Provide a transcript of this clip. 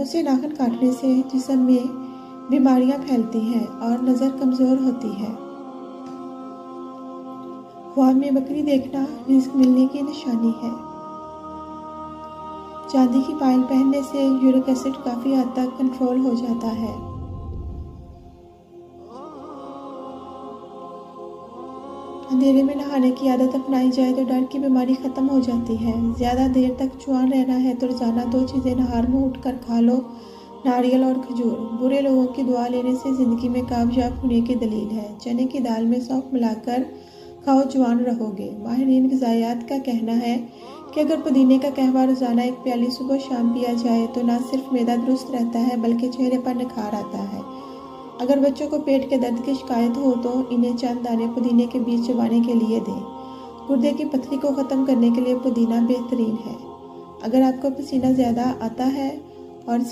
उससे नाखून काटने से जिस्म में बीमारियां फैलती हैं और नज़र कमज़ोर होती है। ख्वाब में बकरी देखना रिस्क मिलने की निशानी है। चांदी की पायल पहनने से यूरिक एसिड काफ़ी हद तक कंट्रोल हो जाता है। अंधेरे में नहाने की आदत अपनाई जाए तो डर की बीमारी ख़त्म हो जाती है। ज़्यादा देर तक जवान रहना है तो रोज़ाना 2 चीज़ें नहार में उठकर खा लो, नारियल और खजूर। बुरे लोगों की दुआ लेने से ज़िंदगी में कामयाब होने की दलील है। चने की दाल में सौंफ मिलाकर खाओ, जवान रहोगे। माहिरीन ग़िज़ायात का कहना है कि अगर पुदीने का कहवा रोज़ाना 1 प्याली सुबह शाम पिया जाए तो न सिर्फ मैदा दुरुस्त रहता है बल्कि चेहरे पर निखार आता है। अगर बच्चों को पेट के दर्द की शिकायत हो तो इन्हें चंद दाने पुदीने के बीज चबाने के लिए दें। गुर्दे की पथरी को ख़त्म करने के लिए पुदीना बेहतरीन है। अगर आपको पसीना ज़्यादा आता है और